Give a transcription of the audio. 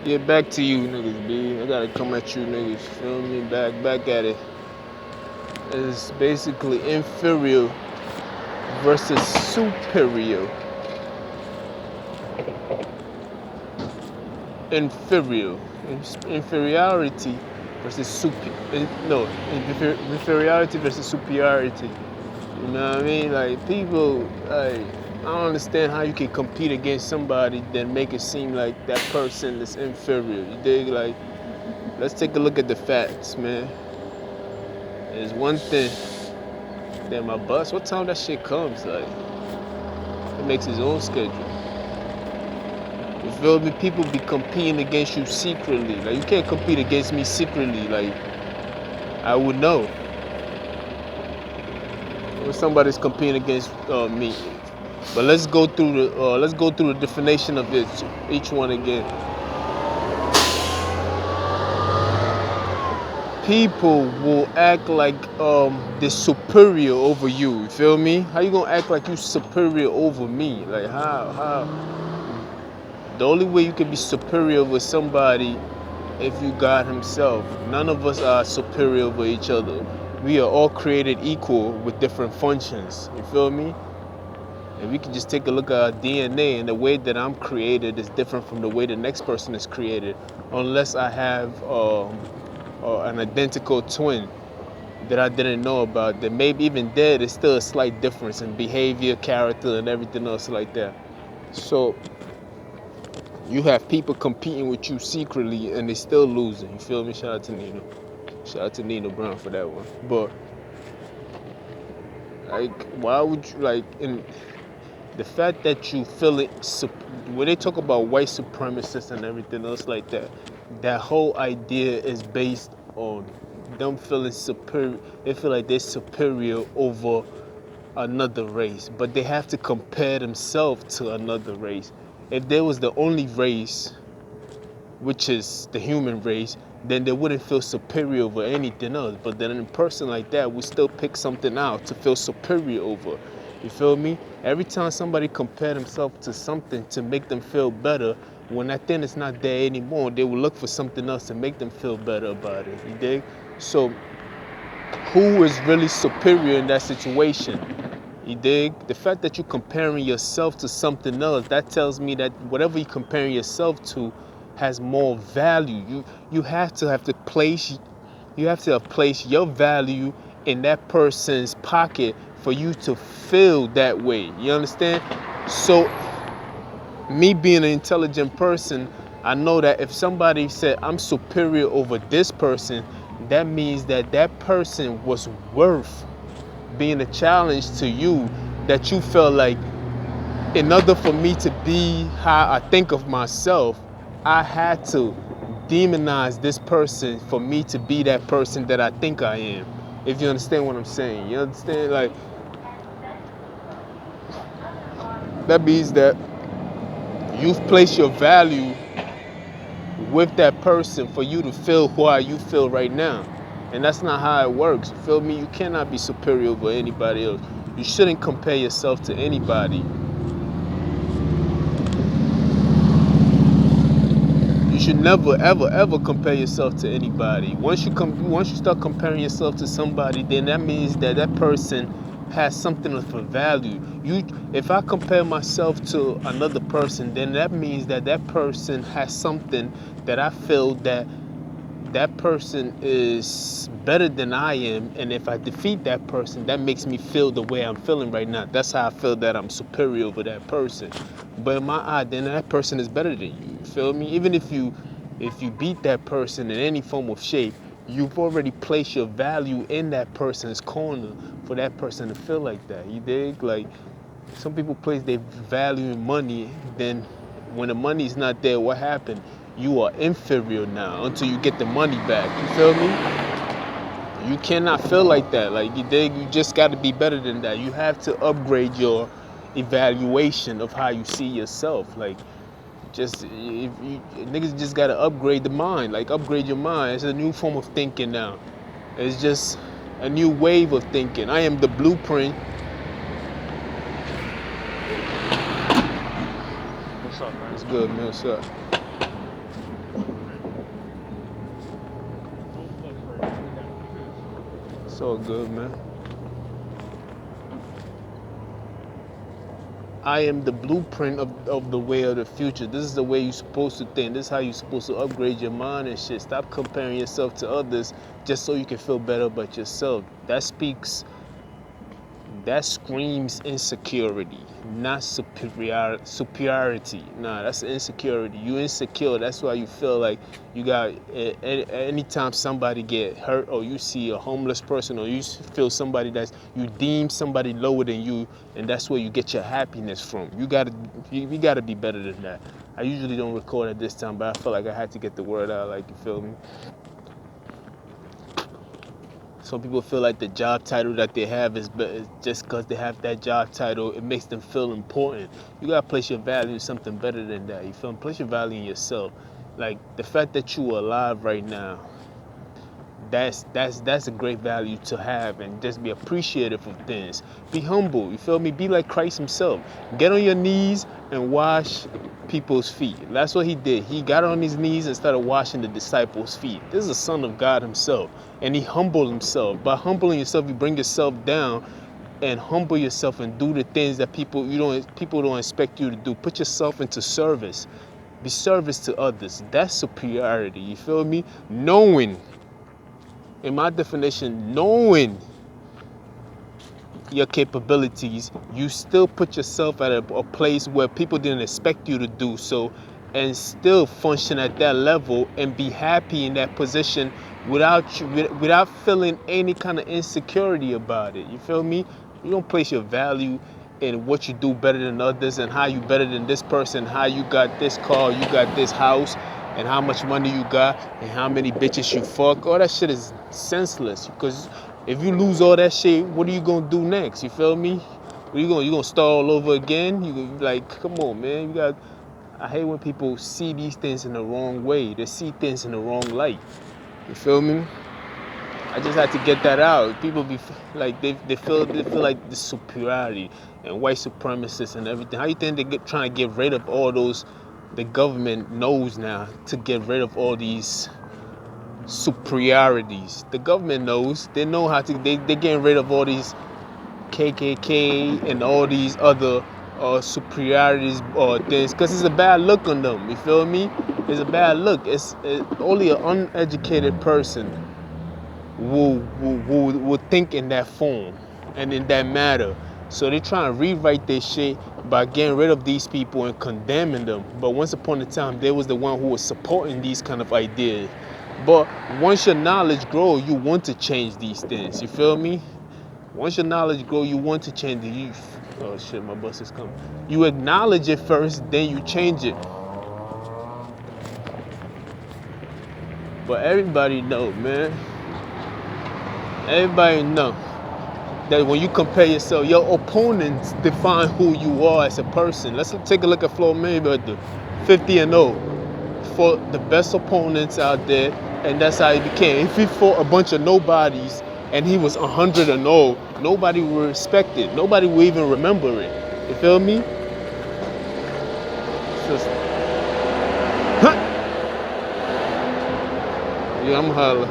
Yeah, back to you niggas, B. I gotta come at you niggas. Feel me? Back at it. It's basically inferior versus superior. Inferior. Inferiority versus inferiority versus superiority. You know what I mean? Like people, like I don't understand how you can compete against somebody then make it seem like that person is inferior. You dig? Like, let's take a look at the facts, man. There's one thing. Damn, my bus. What time that shit comes? Like, it makes his own schedule. You feel me? People be competing against you secretly. Like, you can't compete against me secretly. Like, I would know when somebody's competing against me. But let's go through the definition of each one again. People will act like they're superior over you. You feel me? How you gonna act like you superior over me? Like how? The only way you can be superior with somebody if you God himself. None of us are superior over each other. We are all created equal with different functions. You feel me? And we can just take a look at our DNA, and the way that I'm created is different from the way the next person is created, unless I have an identical twin that I didn't know about. That maybe even there, there's still a slight difference in behavior, character, and everything else like that. So you have people competing with you secretly, and they still losing. You feel me? Shout out to Nino. Shout out to Nino Brown for that one. But like, why would you like in the fact that you feel it when they talk about white supremacists and everything else like that, that whole idea is based on them feeling superior. They feel like they're superior over another race, but they have to compare themselves to another race. If there was the only race, which is the human race, then they wouldn't feel superior over anything else. But then a person like that would still pick something out to feel superior over. You feel me? Every time somebody compare themselves to something to make them feel better, when that thing is not there anymore, they will look for something else to make them feel better about it. You dig? So who is really superior in that situation? You dig? The fact that you're comparing yourself to something else, that tells me that whatever you're comparing yourself to has more value. You have to place your value in that person's pocket for you to feel that way. You understand? So me being an intelligent person, I know that if somebody said I'm superior over this person, that means that that person was worth being a challenge to you, that you felt like in order for me to be how I think of myself, I had to demonize this person for me to be that person that I think I am. If you understand what I'm saying, you understand? Like, that means that you've placed your value with that person for you to feel how you feel right now. And that's not how it works. You feel me? You cannot be superior over anybody else. You shouldn't compare yourself to anybody. You should never, ever, ever compare yourself to anybody. Once you start comparing yourself to somebody, then that means that that person has something of value. If I compare myself to another person, then that means that that person has something that I feel that that person is better than I am, and if I defeat that person, that makes me feel the way I'm feeling right now. That's how I feel that I'm superior over that person. But in my eye, then that person is better than you. You feel me? Even if you beat that person in any form of shape, you've already placed your value in that person's corner for that person to feel like that. You dig? Like, some people place their value in money, then when the money is not there, what happened? You are inferior now until you get the money back. You feel me? You cannot feel like that. Like, you just got to be better than that. You have to upgrade your evaluation of how you see yourself. Like, niggas just got to upgrade the mind. Like, upgrade your mind. It's a new form of thinking now. It's just a new wave of thinking. I am the blueprint. What's up, man? It's good, man. What's up? It's all good, man. I am the blueprint of the way of the future. This is the way you're supposed to think. This is how you're supposed to upgrade your mind and shit. Stop comparing yourself to others just so you can feel better about yourself. That screams insecurity, not superiority. Nah, that's insecurity. You insecure. That's why you feel like you got. Anytime somebody get hurt, or you see a homeless person, or you feel somebody you deem somebody lower than you, and that's where you get your happiness from. You gotta be better than that. I usually don't record at this time, but I felt like I had to get the word out. Like, you feel me? Some people feel like the job title that they have is just because they have that job title, it makes them feel important. You gotta place your value in something better than that. You feel me? Place your value in yourself. Like, the fact that you are alive right now, that's a great value to have, and just be appreciative of things. Be humble, you feel me? Be like Christ himself. Get on your knees and wash people's feet. That's what he did. He got on his knees and started washing the disciples' feet. This is the Son of God himself, and he humbled himself. By humbling yourself, you bring yourself down and humble yourself and do the things that people don't expect you to do. Put yourself into service. Be service to others. That's superiority, you feel me? Knowing, in my definition, knowing your capabilities, you still put yourself at a place where people didn't expect you to do so, and still function at that level and be happy in that position without feeling any kind of insecurity about it. You feel me? You don't place your value in what you do better than others, and how you better than this person, how you got this car, you got this house, and how much money you got, and how many bitches you fuck. All that shit is senseless, because if you lose all that shit, what are you gonna do next? You feel me? You gonna start all over again? You like, come on, man. I hate when people see these things in the wrong way. They see things in the wrong light. You feel me? I just had to get that out. People be like, they feel like the superiority and white supremacists and everything. How you think they trying to get rid of all those? The government knows now to get rid of all these superiorities. The government knows. They know how to. They're getting rid of all these KKK and all these other superiorities or things, because it's a bad look on them. You feel me? It's a bad look. It's only an uneducated person will think in that form and in that matter. So they trying to rewrite this shit by getting rid of these people and condemning them. But once upon a time, they was the one who was supporting these kind of ideas. But once your knowledge grow, you want to change these things. You feel me? Once your knowledge grow, you want to change the youth. Oh shit, my bus is coming. You acknowledge it first, then you change it. But everybody know, man. Everybody know that when you compare yourself, your opponents define who you are as a person. Let's take a look at Floyd Mayweather, 50-0, for the best opponents out there, and that's how he became. If he fought a bunch of nobodies and he was 100-0, nobody will respect it. Nobody will even remember it. You feel me? Just, yeah, I'm holla.